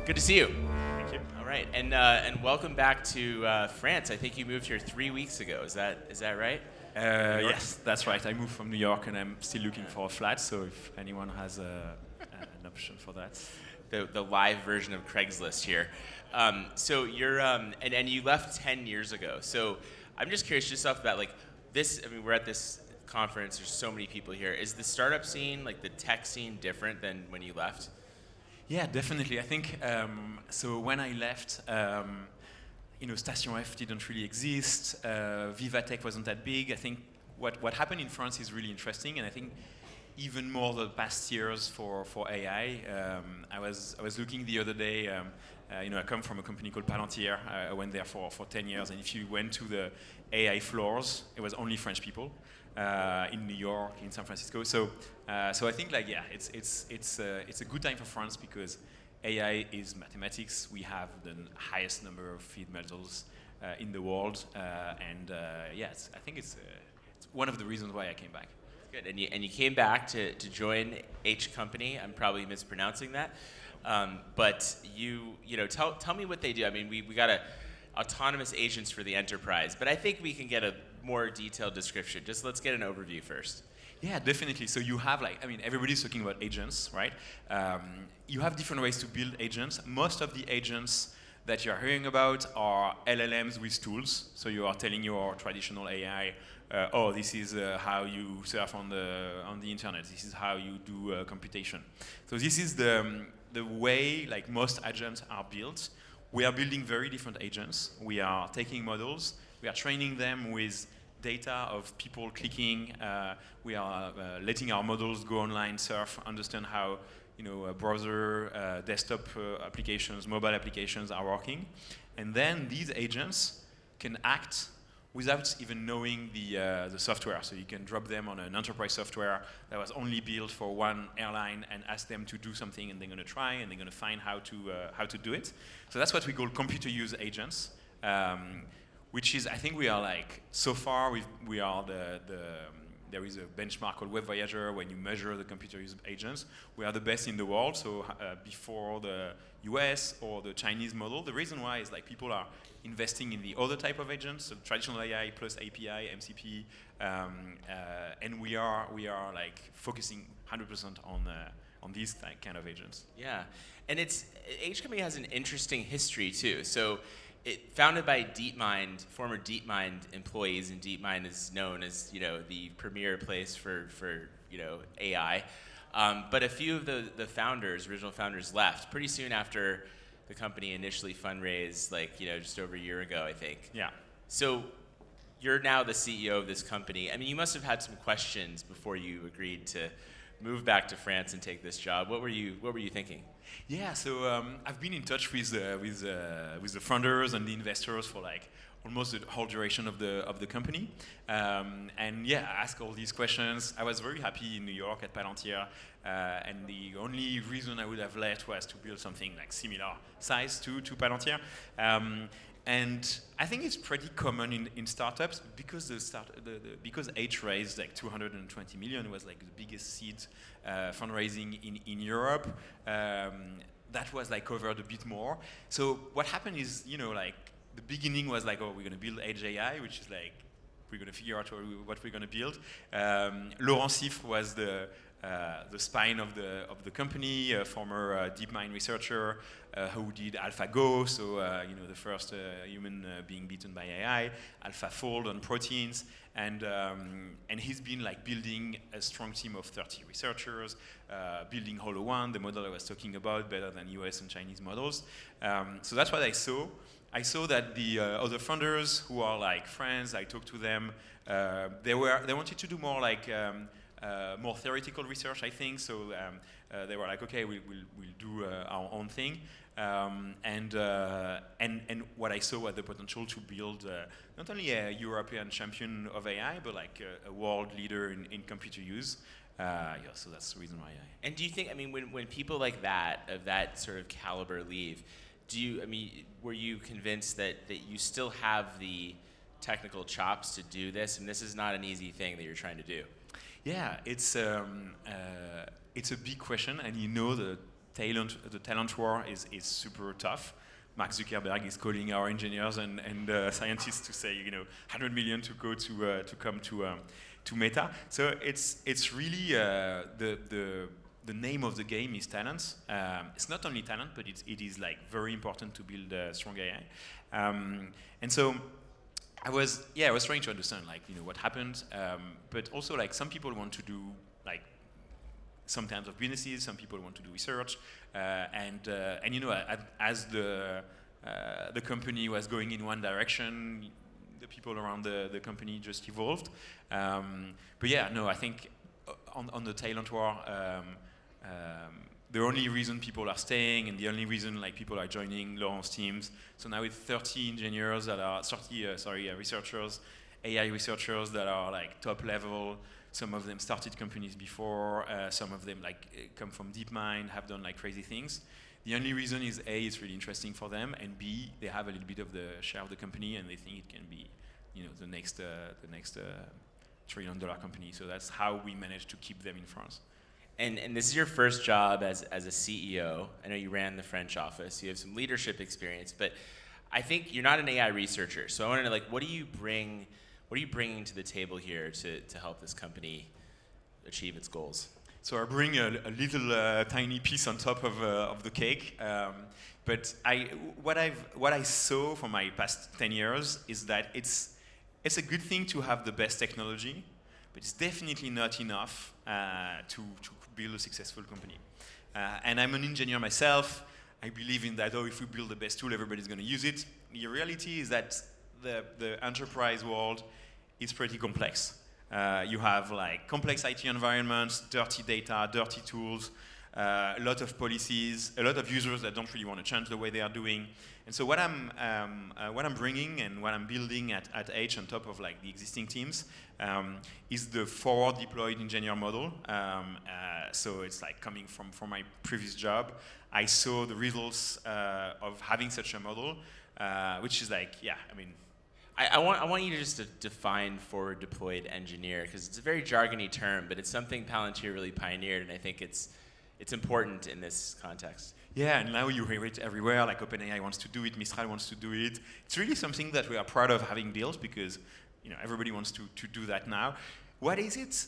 Good to see you. Thank you. All right, and welcome back to France. I think you moved here 3 weeks ago. Is that right? Yes, that's right. I moved from New York and I'm still looking for a flat, so if anyone has an option for that. The live version of Craigslist here. So you're and you left 10 years ago. So I'm just curious, just off the bat, like this. I mean, we're at this conference. There's so many people here. Is the startup scene, like the tech scene, different than when you left? Yeah, definitely. I think so. When I left, Station F didn't really exist. Vivatech wasn't that big. I think what happened in France is really interesting, and I think even more the past years for AI. I was looking the other day. I come from a company called Palantir. I went there for 10 years, and if you went to the AI floors, it was only French people in New York, in San Francisco. So I think it's a good time for France because AI is mathematics. We have the highest number of field models in the world, and I think it's one of the reasons why I came back. Good, and you came back to join H Company. I'm probably mispronouncing that, but tell me what they do. I mean, we got autonomous agents for the enterprise, but I think we can get a more detailed description. Just let's get an overview first. Yeah, definitely. So you have everybody's talking about agents, right? You have different ways to build agents. Most of the agents that you're hearing about are LLMs with tools. So you are telling your traditional AI, this is how you surf on the internet. This is how you do computation. So this is the way most agents are built. We are building very different agents. We are taking models. We are training them with data of people clicking. We are letting our models go online, surf, understand how browser, desktop applications, mobile applications are working. And then these agents can act without even knowing the software. So you can drop them on an enterprise software that was only built for one airline and ask them to do something, and they're going to try, and they're going to find how to do it. So that's what we call computer use agents, which is, I think we are so far we are there is a benchmark called Web Voyager when you measure the computer use agents. We are the best in the world, so before the US or the Chinese model. The reason why is people are investing in the other type of agents, so traditional AI plus API, MCP, and we are focusing 100% on these kind of agents. Yeah, and H Company has an interesting history too. So it founded by DeepMind, former DeepMind employees, and DeepMind is known as the premier place for AI. But a few of the original founders left pretty soon after the company initially fundraised, just over a year ago, I think. Yeah. So you're now the CEO of this company. I mean, you must have had some questions before you agreed to move back to France and take this job. What were you thinking? Yeah, so I've been in touch with the funders and the investors for almost the whole duration of the company, and yeah, I asked all these questions. I was very happy in New York at Palantir, and the only reason I would have left was to build something similar size to Palantir. And I think it's pretty common in startups because because H raised 220 million, was the biggest seed fundraising in Europe. That was covered a bit more. So what happened is the beginning was we're going to build Edge AI, which is we're going to figure out what we're going to build. Laurent Siffre was the spine of the company, a former DeepMind researcher who did AlphaGo, so the first human being beaten by AI, AlphaFold on proteins, and he's been building a strong team of 30 researchers, building HoloOne, the model I was talking about, better than US and Chinese models. So that's what I saw. I saw that the other funders who are friends, I talked to them. They wanted to do more more theoretical research, I think. So they were okay, we'll do our own thing. And what I saw was the potential to build not only a European champion of AI, but a world leader in computer use. So that's the reason why. And do you think, when people like that, of that sort of caliber leave, were you convinced that you still have the technical chops to do this? And this is not an easy thing that you're trying to do. Yeah, it's a big question, and the talent war is super tough. Mark Zuckerberg is calling our engineers and scientists to say, 100 million to go to come to Meta. So it's really the name of the game is talents. It's not only talent, but it is like very important to build strong AI. And so I was trying to understand what happened, but also like some people want to do like some types of businesses, some people want to do research, and as the company was going in one direction, the people around the company just evolved. But yeah, no, I think on the talent war, the only reason people are staying and the only reason like people are joining Laurent's teams. So now with 30 engineers that are researchers, AI researchers that are like top level. Some of them started companies before. Some of them like come from DeepMind, have done like crazy things. The only reason is A, it's really interesting for them, and B, they have a little bit of the share of the company, and they think it can be, the next trillion-dollar company. So that's how we managed to keep them in France. And this is your first job as a CEO. I know you ran the French office. You have some leadership experience, but I think you're not an AI researcher. So I want to know, what are you bringing to the table here to help this company achieve its goals? So I bring a little tiny piece on top of the cake. But what I saw for my past 10 years is that it's a good thing to have the best technology, but it's definitely not enough to build a successful company. And I'm an engineer myself. I believe in that, if we build the best tool, everybody's going to use it. The reality is that the enterprise world is pretty complex. You have like complex IT environments, dirty data, dirty tools, a lot of policies, a lot of users that don't really want to change the way they are doing. And so what I'm bringing and what I'm building at H on top of like the existing teams is the forward deployed engineer model. So it's like coming from my previous job. I saw the results of having such a model, which is like, I want you to just define forward deployed engineer, because it's a very jargony term, but it's something Palantir really pioneered, and I think it's important in this context. Yeah, and now you hear it everywhere, like OpenAI wants to do it, Mistral wants to do it. It's really something that we are proud of having built, because everybody wants to do that now. What is it?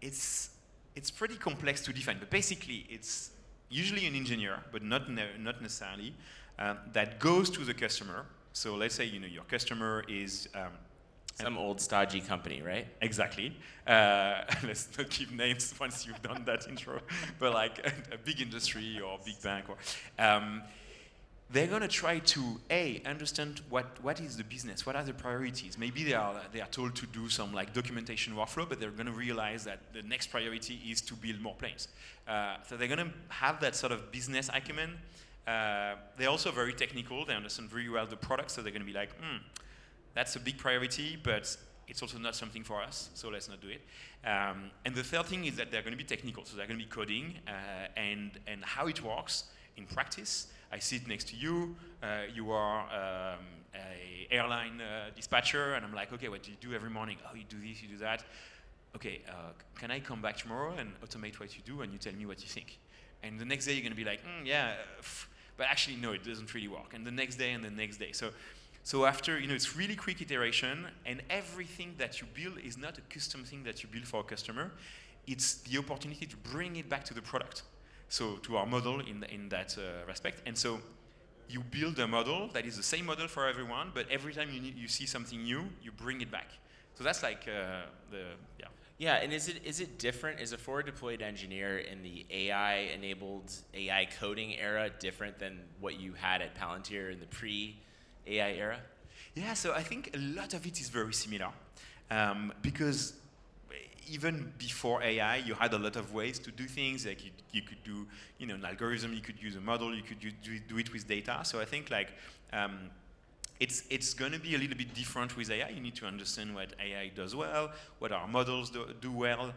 It's pretty complex to define, but basically it's usually an engineer, but not necessarily, that goes to the customer. So let's say your customer is some old stodgy company, right? Exactly. Let's not give names once you've done that intro, but like a big industry or a big bank, or they're gonna try to understand what is the business, what are the priorities. Maybe they are told to do some like documentation workflow, but they're gonna realize that the next priority is to build more planes. So they're gonna have that sort of business acumen. They're also very technical. They understand very well the product, so they're going to be like, that's a big priority, but it's also not something for us, so let's not do it. And the third thing is that they're going to be technical, so they're going to be coding, and how it works in practice. I sit next to you. You are a airline dispatcher, and I'm like, okay, what do you do every morning? Oh, you do this, you do that. Okay, can I come back tomorrow and automate what you do, and you tell me what you think? And the next day you're going to be like, but actually, no, it doesn't really work. And the next day and the next day. So after, it's really quick iteration, and everything that you build is not a custom thing that you build for a customer. It's the opportunity to bring it back to the product. So to our model in that respect. And so you build a model that is the same model for everyone, but every time you see something new, you bring it back. So that's like Yeah, and is it different? Is a forward deployed engineer in the AI-enabled AI coding era different than what you had at Palantir in the pre-AI era? Yeah, so I think a lot of it is very similar, because even before AI, you had a lot of ways to do things. Like you could do, an algorithm, you could use a model, you could do it with data. So I think like it's going to be a little bit different with AI. You need to understand what AI does well, what our models do well.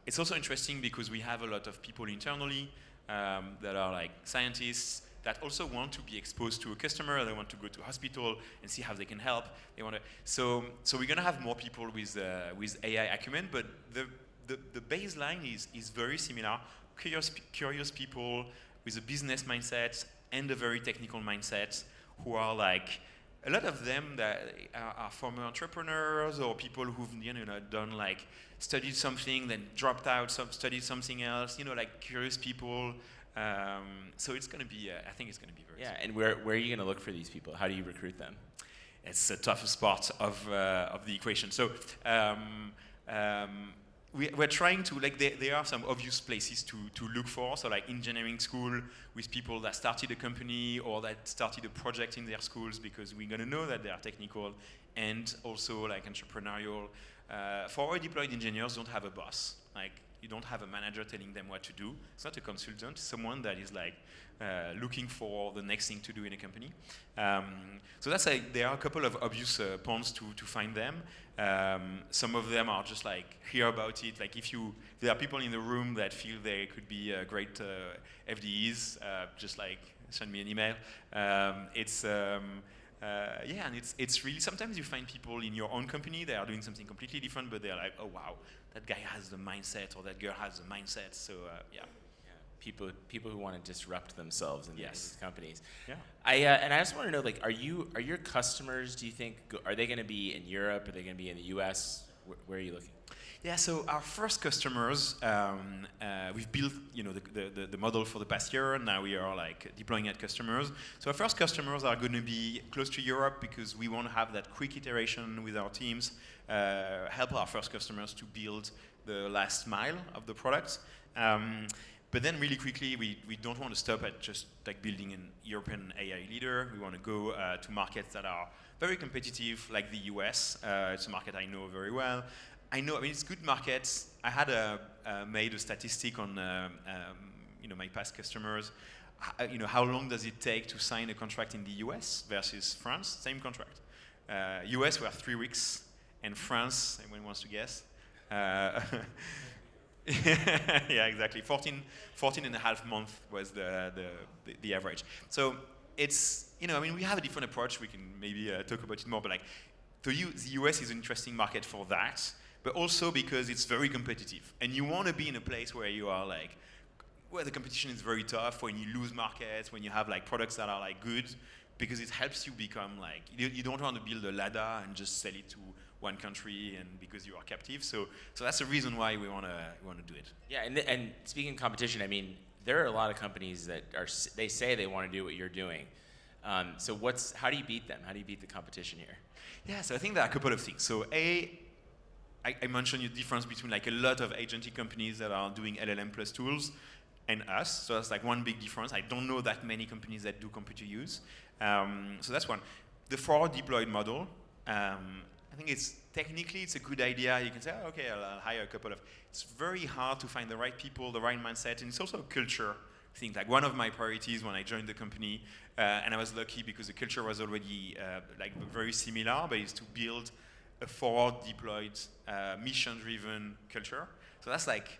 It's also interesting because we have a lot of people internally that are like scientists that also want to be exposed to a customer. They want to go to a hospital and see how they can help. They want to. So we're going to have more people with AI acumen, but the baseline is very similar. curious people with a business mindset and a very technical mindset who are like, a lot of them that are former entrepreneurs or people who've done like studied something, then dropped out, studied something else. Like curious people. So it's going to be. I think it's going to be very. Yeah, and where are you going to look for these people? How do you recruit them? It's the toughest part of the equation. So. We're trying to, like, there are some obvious places to look for. So like engineering school with people that started a company or that started a project in their schools, because we're going to know that they are technical, and also like entrepreneurial. Forward deployed engineers don't have a boss. Like, you don't have a manager telling them what to do. It's not a consultant. It's someone that is like looking for the next thing to do in a company. So that's like, there are a couple of obvious ponds to find them. Some of them are just like, hear about it. Like if there are people in the room that feel they could be great FDEs, just like send me an email. And it's really, sometimes you find people in your own company that are doing something completely different, but they're like, oh wow, that guy has the mindset, or that girl has the mindset. So yeah. People who want to disrupt themselves in Yes. these companies. Yeah. And I just want to know, like, are your customers, do you think, are they going to be in Europe? Are they going to be in the US? Where are you looking? Yeah, so our first customers, we've built, the model for the past year, and now we are like deploying at customers. So our first customers are going to be close to Europe, because we want to have that quick iteration with our teams, help our first customers to build the last mile of the product. But then really quickly, we don't want to stop at just like building an European AI leader. We want to go to markets that are very competitive, like the US. It's a market I know very well. I mean, it's good markets. I had made a statistic on my past customers. How long does it take to sign a contract in the US versus France? Same contract. US were 3 weeks, and France, anyone wants to guess? Yeah, exactly. 14 and a half months was the average. So it's, we have a different approach. We can maybe talk about it more, but like, the US is an interesting market for that, but also because it's very competitive. And you want to be in a place where you are like, where the competition is very tough, when you lose markets, when you have like products that are like good, because it helps you become like, you don't want to build a ladder and just sell it to one country, and because you are captive. So that's the reason why we want to do it. Yeah, and speaking of competition, I mean, there are a lot of companies that they say they want to do what you're doing. So how do you beat them? How do you beat the competition here? Yeah, so I think there are a couple of things. So I mentioned the difference between like a lot of agentic companies that are doing LLM plus tools and us. So that's like one big difference. I don't know that many companies that do computer use. So that's one. The forward deployed model, I think it's a good idea. You can say, oh, okay, I'll hire a couple of. It's very hard to find the right people, the right mindset, and it's also a culture thing. Like one of my priorities when I joined the company, and I was lucky because the culture was already like very similar, but is to build a forward deployed, mission-driven culture. So that's like,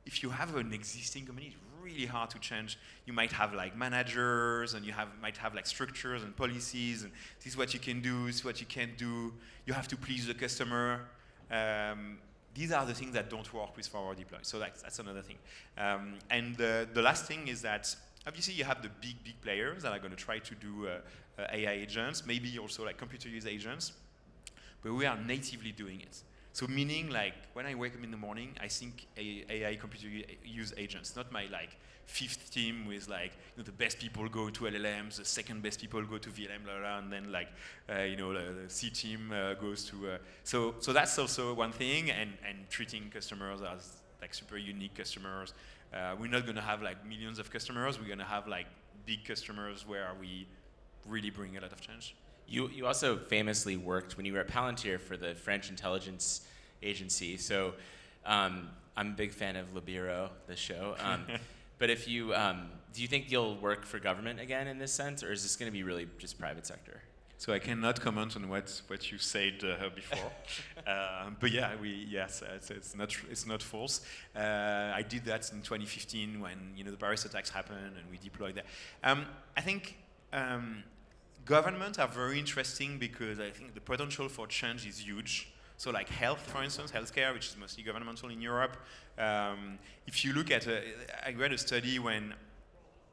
if you have an existing company, it's really hard to change. You might have like managers, and might have like structures and policies, and this is what you can do, this is what you can't do. You have to please the customer. These are the things that don't work with forward deploy. So that's another thing. And the last thing is that obviously you have the big players that are going to try to do AI agents, maybe also like computer use agents, but we are natively doing it. So meaning, like, when I wake up in the morning, I think AI computer use agents, not my like fifth team with like, the best people go to LLMs, the second best people go to VLM, blah, blah, and then like, the C team goes to. So that's also one thing, and treating customers as like super unique customers. We're not going to have like millions of customers. We're going to have like big customers where we really bring a lot of change. You also famously worked when you were at Palantir for the French intelligence agency. So I'm a big fan of Le Bureau, the show. But if you, do you think you'll work for government again in this sense, or is this going to be really just private sector? So I cannot comment on what you said before, but yeah, yes, it's not false. I did that in 2015 when the Paris attacks happened, and we deployed that. I think. Government are very interesting because I think the potential for change is huge. So like health, for instance, healthcare, which is mostly governmental in Europe. If you look at, I read a study when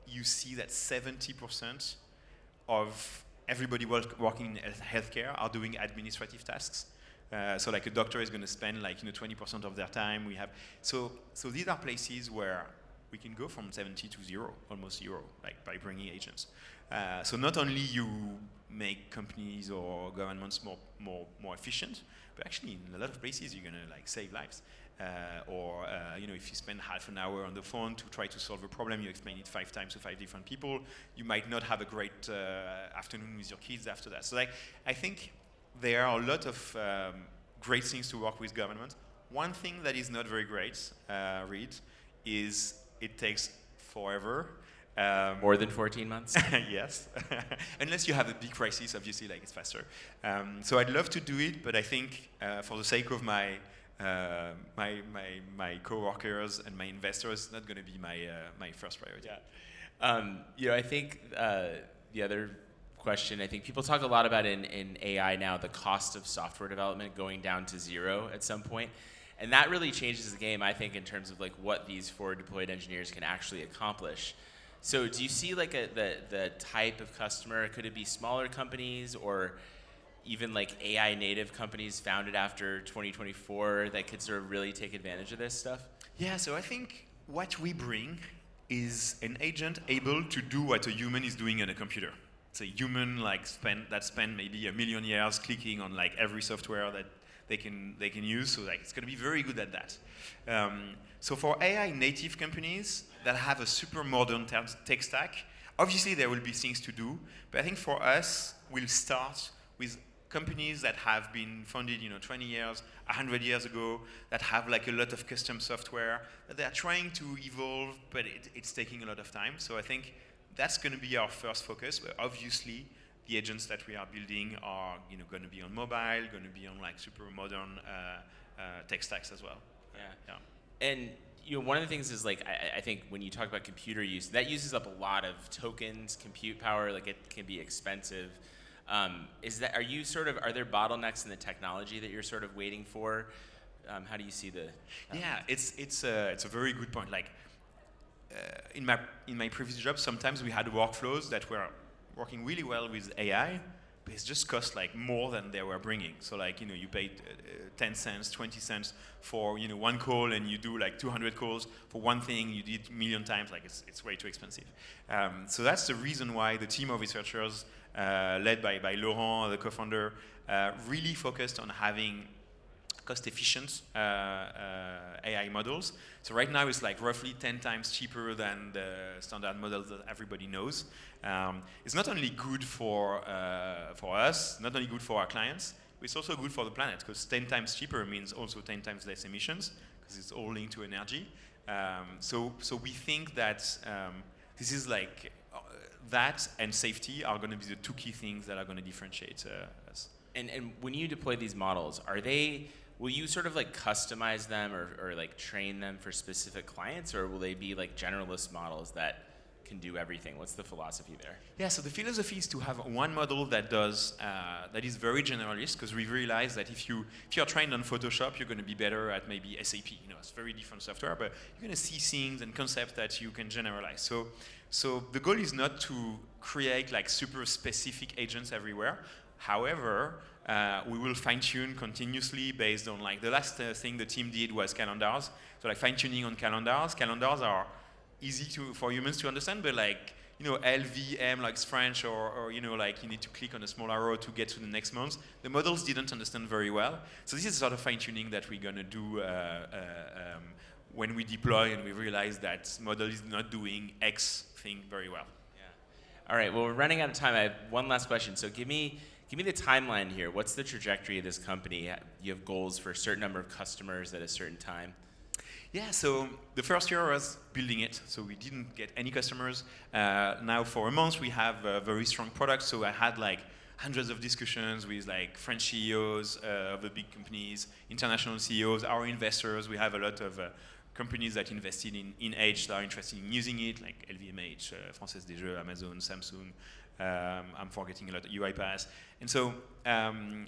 you see that 70% of everybody working in healthcare are doing administrative tasks. So like a doctor is going to spend like 20% of their time. So these are places where we can go from 70 to zero, almost zero, like by bringing agents. So not only you make companies or governments more efficient, but actually in a lot of places you're going to like save lives. If you spend half an hour on the phone to try to solve a problem, you explain it 5 times to 5 different people, you might not have a great afternoon with your kids after that. So I think there are a lot of great things to work with government. One thing that is not very great, Reed, is it takes forever. More than 14 months? Yes. Unless you have a big crisis, obviously, like it's faster. So I'd love to do it, but I think for the sake of my co-workers and my investors, it's not going to be my first priority. Yeah. I think the other question, I think people talk a lot about in AI now, the cost of software development going down to zero at some point. And that really changes the game, I think, in terms of like what these forward deployed engineers can actually accomplish. So do you see like the type of customer? Could it be smaller companies or even like AI native companies founded after 2024 that could sort of really take advantage of this stuff? Yeah, so I think what we bring is an agent able to do what a human is doing on a computer. It's a human that spend maybe 1 million years clicking on like every software that they can use. So like it's going to be very good at that. So for AI native companies that have a super modern tech stack, obviously there will be things to do. But I think for us, we'll start with companies that have been founded 20 years, 100 years ago, that have like a lot of custom software, that they're trying to evolve, but it's taking a lot of time. So I think that's going to be our first focus. But obviously, the agents that we are building are going to be on mobile, going to be on like super modern tech stacks as well. Yeah. And one of the things is like I think when you talk about computer use, that uses up a lot of tokens, compute power. Like it can be expensive. Are there bottlenecks in the technology that you're sort of waiting for? How do you see the? Yeah, it's a very good point. Like in my previous job, sometimes we had workflows that were working really well with AI, but it just cost like more than they were bringing. So like you paid 10 cents, 20 cents for one call, and you do like 200 calls for one thing you did a million times. Like it's way too expensive. So that's the reason why the team of researchers led by Laurent, the co-founder, really focused on having cost-efficient AI models. So right now it's like roughly 10 times cheaper than the standard models that everybody knows. It's not only good for us, not only good for our clients, but it's also good for the planet, because 10 times cheaper means also 10 times less emissions, because it's all linked to energy. So we think that this is like that and safety are going to be the 2 key things that are going to differentiate us. And when you deploy these models, will you sort of like customize them or like train them for specific clients, or will they be like generalist models that can do everything? What's the philosophy there? Yeah, so the philosophy is to have one model that is very generalist, because we realize that if you're trained on Photoshop, you're going to be better at maybe SAP. It's very different software, but you're going to see things and concepts that you can generalize. So the goal is not to create like super specific agents everywhere. However, we will fine-tune continuously based on like the last thing the team did was calendars. So like fine-tuning on calendars. Calendars are easy for humans to understand, but like LVM, like it's French, or like you need to click on a small arrow to get to the next month. The models didn't understand very well. So this is sort of fine-tuning that we're gonna do when we deploy and we realize that model is not doing X thing very well. Yeah. All right. Well, we're running out of time. I have one last question. So give me the timeline here. What's the trajectory of this company? You have goals for a certain number of customers at a certain time. Yeah, so the first year was building it, so we didn't get any customers. Now for a month we have a very strong product, so I had like hundreds of discussions with like French CEOs of the big companies, international CEOs, our investors. We have a lot of companies that invested in Edge that are interested in using it, like LVMH, Française des Jeux, Amazon, Samsung. I'm forgetting a lot, UiPath. And so,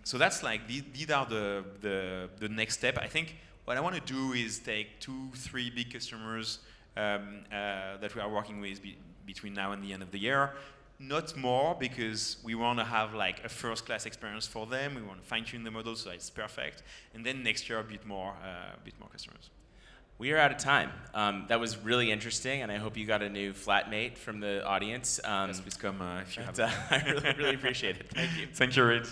so that's like, these are the next step. I think what I want to do is take 2-3 big customers that we are working with between now and the end of the year. Not more, because we want to have like a first-class experience for them. We want to fine-tune the model so it's perfect. And then next year, a bit more customers. We are out of time. That was really interesting, and I hope you got a new flatmate from the audience. Yes, please come if you have. I really, really appreciate it. Thank you. Thank you, Reid.